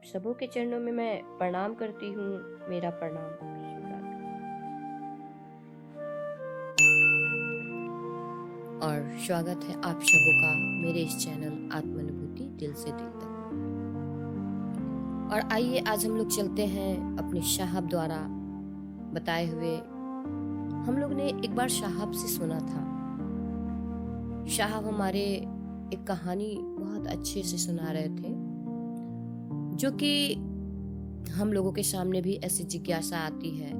सबों के चरणों में मैं प्रणाम करती हूँ। मेरा प्रणाम स्वीकार करें। और स्वागत है आप सबों का मेरे इस चैनल आत्मानुभूति दिल से दिल तक। और आइए आज हम लोग चलते हैं अपने साहब द्वारा बताए हुए। हम लोग ने एक बार साहब से सुना था। साहब हमारे एक कहानी बहुत अच्छे से सुना रहे थे, जो कि हम लोगों के सामने भी ऐसी जिज्ञासा आती है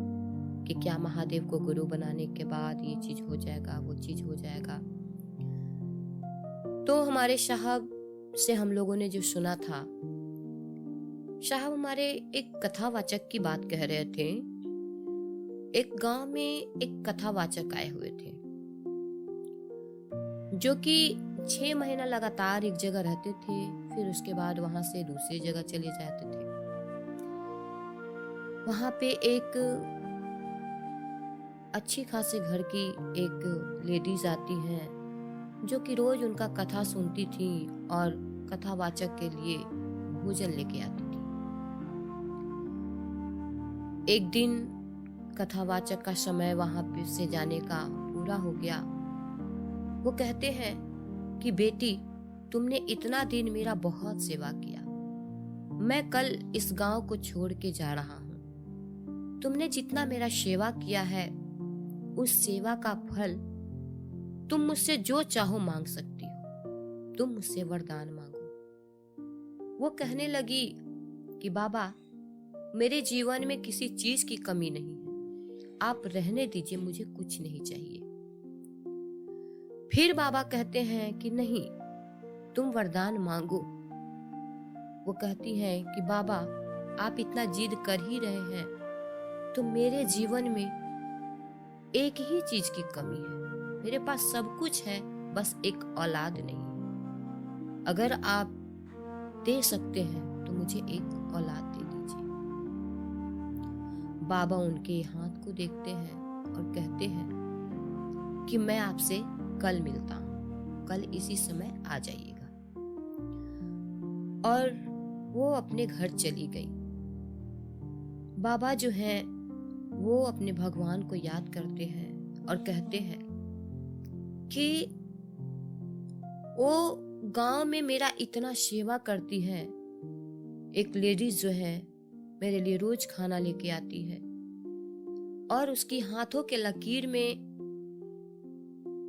कि क्या महादेव को गुरु बनाने के बाद ये चीज हो जाएगा, वो चीज हो जाएगा। तो हमारे साहब से हम लोगों ने जो सुना था, साहब हमारे एक कथावाचक की बात कह रहे थे। एक गांव में एक कथावाचक आए हुए थे, जो कि 6 महीना लगातार एक जगह रहते थे, फिर उसके बाद वहां से दूसरी जगह चले जाते थे। वहां पे एक अच्छी खासे घर की एक लेडीज आती हैं, जो कि रोज उनका कथा सुनती थी और कथावाचक के लिए भोजन लेके आती थी। एक दिन कथावाचक का समय वहां पे से जाने का पूरा हो गया। वो कहते हैं कि बेटी, तुमने इतना दिन मेरा बहुत सेवा किया, मैं कल इस गांव को छोड़ के जा रहा हूँ। तुमने जितना मेरा सेवा किया है, उस सेवा का फल तुम मुझसे जो चाहो मांग सकती हो। तुम मुझसे वरदान मांगो। वो कहने लगी कि बाबा, मेरे जीवन में किसी चीज की कमी नहीं है, आप रहने दीजिए, मुझे कुछ नहीं चाहिए। फिर बाबा कहते हैं कि नहीं, तुम वरदान मांगो। वो कहती हैं कि बाबा, आप इतना जिद कर ही रहे हैं, तो मेरे जीवन में एक ही चीज की कमी है। मेरे पास सब कुछ है, बस एक औलाद नहीं है। अगर आप दे सकते हैं तो मुझे एक औलाद दे दीजिए। बाबा उनके हाथ को देखते हैं और कहते हैं कि मैं आपसे कल मिलता हूँ, कल इसी समय आ जाइएगा। और वो अपने घर चली गई। बाबा जो हैं वो अपने भगवान को याद करते हैं और कहते हैं कि वो गांव में मेरा इतना सेवा करती है। एक लेडीज जो है मेरे लिए रोज खाना लेके आती है, और उसकी हाथों के लकीर में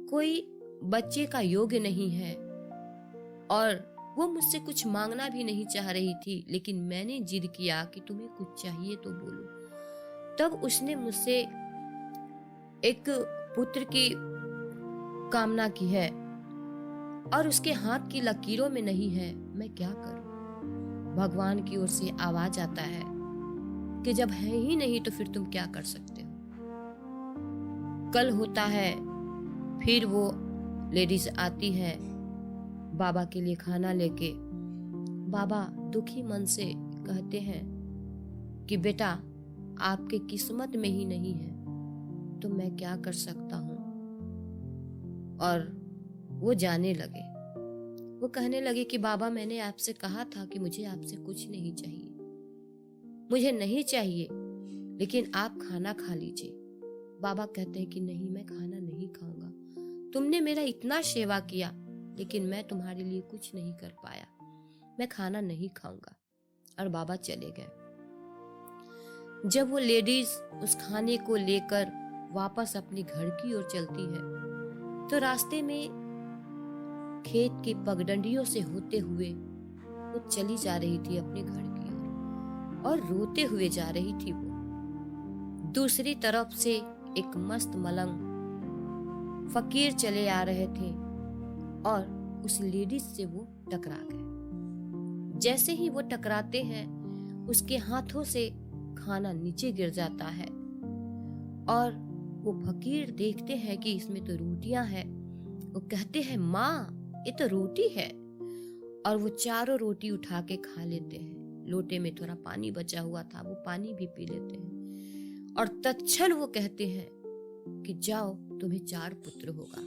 कोई बच्चे का योग्य नहीं है, और वो मुझसे कुछ मांगना भी नहीं चाह रही थी, लेकिन मैंने जिद किया कि तुम्हें कुछ चाहिए तो बोलो। तब उसने मुझसे एक पुत्र की कामना की है, और उसके हाथ की लकीरों में नहीं है। मैं क्या करूं? भगवान की ओर से आवाज आता है कि जब है ही नहीं तो फिर तुम क्या कर सकते हो। कल होता है, फिर वो लेडीज आती है बाबा के लिए खाना लेके। बाबा दुखी मन से कहते हैं कि बेटा, आपके किस्मत में ही नहीं है तो मैं क्या कर सकता हूँ। और वो जाने लगे। वो कहने लगे कि बाबा, मैंने आपसे कहा था कि मुझे आपसे कुछ नहीं चाहिए, मुझे नहीं चाहिए, लेकिन आप खाना खा लीजिए। बाबा कहते हैं कि नहीं, मैं खाना नहीं खाऊंगा। तुमने मेरा इतना सेवा किया, लेकिन मैं तुम्हारे लिए कुछ नहीं कर पाया, मैं खाना नहीं खाऊंगा। और बाबा चले गए। जब वो लेडीज उस खाने को लेकर वापस अपने घर की ओर चलती है, तो रास्ते में खेत की पगडंडियों से होते हुए वो चली जा रही थी अपने घर की ओर, और रोते हुए जा रही थी वो। दूसरी तरफ से एक मस्त मलंग फकीर चले आ रहे थे, और उस लेडीज से वो टकरा गए। जैसे ही वो टकराते हैं, उसके हाथों से खाना नीचे गिर जाता है, और वो फकीर देखते हैं कि इसमें तो रोटियां हैं। वो कहते हैं, माँ, ये तो रोटी है। और वो चारों रोटी उठा के खा लेते हैं। लोटे में थोड़ा पानी बचा हुआ था, वो पानी भी पी लेते हैं। और तत्क्षण वो कहते हैं कि जाओ, तुम्हें 4 पुत्र होगा।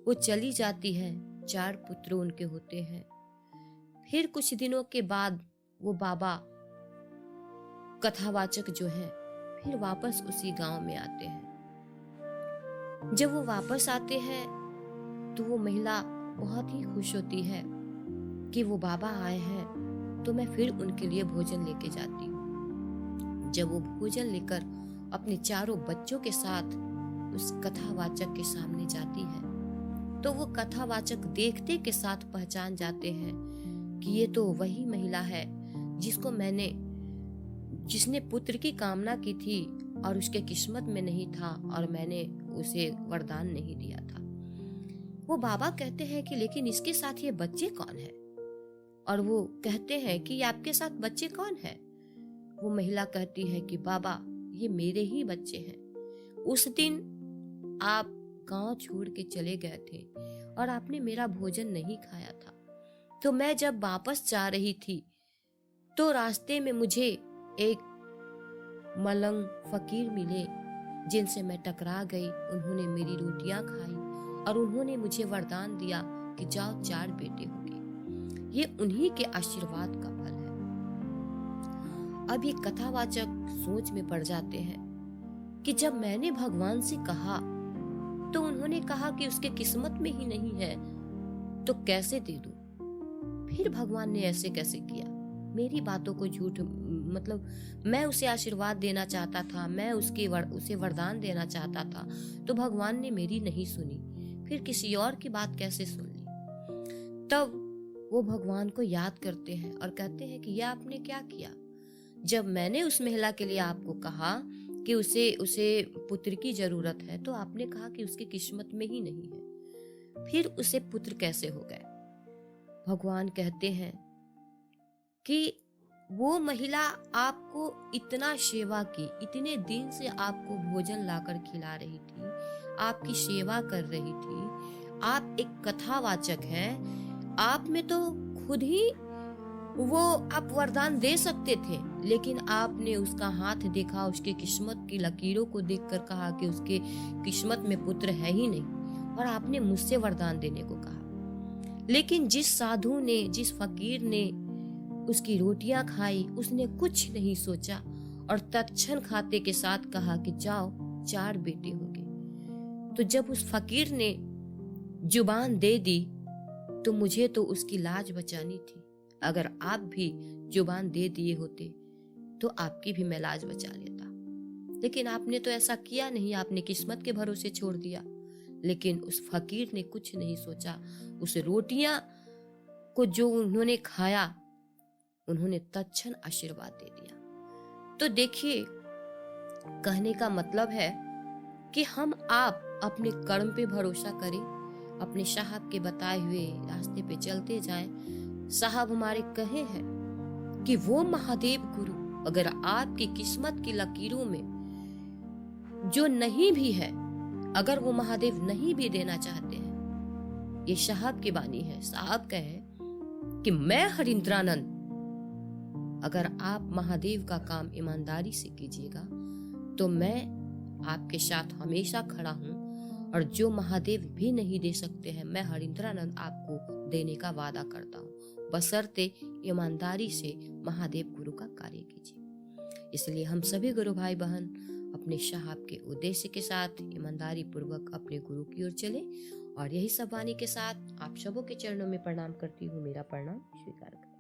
वो चली जाती है, 4 पुत्र उनके होते हैं। फिर कुछ दिनों के बाद वो बाबा कथावाचक जो है फिर वापस उसी गांव में आते हैं। जब वो वापस आते हैं तो वो महिला बहुत ही खुश होती है कि वो बाबा आए हैं, तो मैं फिर उनके लिए भोजन लेके जाती हूँ। जब वो भोजन लेकर अपने चारों बच्चों के साथ उस कथावाचक के सामने जाती है तो वो कथावाचक देखते के साथ पहचान जाते हैं कि ये तो वही महिला है जिसने पुत्र की कामना की थी और उसके किस्मत में नहीं था और मैंने उसे वरदान नहीं दिया था। वो बाबा कहते हैं कि लेकिन इसके साथ ये बच्चे कौन हैं? और वो कहते हैं कि आपके साथ बच्चे कौन हैं? वो महिला कहती है कि बाबा ये मेरे ही बच्चे हैं। उस दिन आप गांव छोड़ के चले गए थे और आपने मेरा भोजन नहीं खाया था, तो मैं जब वापस जा रही थी तो रास्ते में मुझे एक मलंग फकीर मिले जिनसे मैं टकरा गई। उन्होंने मेरी रोटियां खाई और उन्होंने मुझे वरदान दिया कि जाओ 4 बेटे होंगे। ये उन्हीं के आशीर्वाद का फल है। अब ये कथावाचक सोच में पड़ जाते हैं कि जब मैंने भगवान से कहा तो उन्होंने कहा कि उसके किस्मत में ही नहीं है, तो कैसे दे दूं? फिर भगवान ने ऐसे कैसे किया? मेरी बातों को झूठ मतलब मैं उसे आशीर्वाद देना चाहता था, मैं उसे वरदान देना चाहता था, तो भगवान ने मेरी नहीं सुनी, फिर किसी और की बात कैसे सुन ली? तब वो भगवान को याद करते हैं और कहते हैं कि यह आपने क्या किया? जब मैंने उस महिला के लिए आपको कहा कि उसे पुत्र की जरूरत है, तो आपने कहा कि उसकी किस्मत में ही नहीं है, फिर उसे पुत्र कैसे हो गए? भगवान कहते हैं कि वो महिला आपको इतना सेवा की, इतने दिन से आपको भोजन लाकर खिला रही थी, आपकी सेवा कर रही थी, आप एक कथावाचक हैं, आप में तो खुद ही वो आप वरदान दे सकते थे, लेकिन आपने उसका हाथ देखा, उसके किस्मत की लकीरों को देखकर कहा कि उसके किस्मत में पुत्र है ही नहीं, और आपने मुझसे वरदान देने को कहा। लेकिन जिस साधु ने, जिस फकीर ने उसकी रोटियां खाई, उसने कुछ नहीं सोचा और तत्क्षण खाते के साथ कहा कि जाओ 4 बेटे होंगे। तो जब उस फकीर ने जुबान दे दी तो मुझे तो उसकी लाज बचानी थी। अगर आप भी जुबान दे दिए होते तो आपकी भी मैं लाज बचा लेता, लेकिन आपने तो ऐसा किया नहीं, आपने किस्मत के भरोसे छोड़ दिया। लेकिन उस फकीर ने कुछ नहीं सोचा, उस रोटियां को जो उन्होंने खाया, उन्होंने तत्क्षण आशीर्वाद दे दिया। तो देखिए, कहने का मतलब है कि आप अपने कर्म पे भरोसा करें, अपने साहब के बताए हुए रास्ते पे चलते जाएं। साहब हमारे कहे हैं कि वो महादेव गुरु अगर आपकी किस्मत की लकीरों में जो नहीं भी है, अगर वो महादेव नहीं भी देना चाहते हैं, ये साहब की वाणी है। साहब कहे कि मैं हरिंद्रानंद, अगर आप महादेव का काम ईमानदारी से कीजिएगा तो मैं आपके साथ हमेशा खड़ा हूँ, और जो महादेव भी नहीं दे सकते हैं, मैं हरिंद्रानंद आपको देने का वादा करता हूँ, बशर्ते ईमानदारी से महादेव गुरु का कार्य कीजिए। इसलिए हम सभी गुरु भाई बहन अपने साहब के उद्देश्य के साथ ईमानदारी पूर्वक अपने गुरु की ओर चले, और यही सब वाणी के साथ आप सबों के चरणों में प्रणाम करती हूँ। मेरा प्रणाम स्वीकार करें।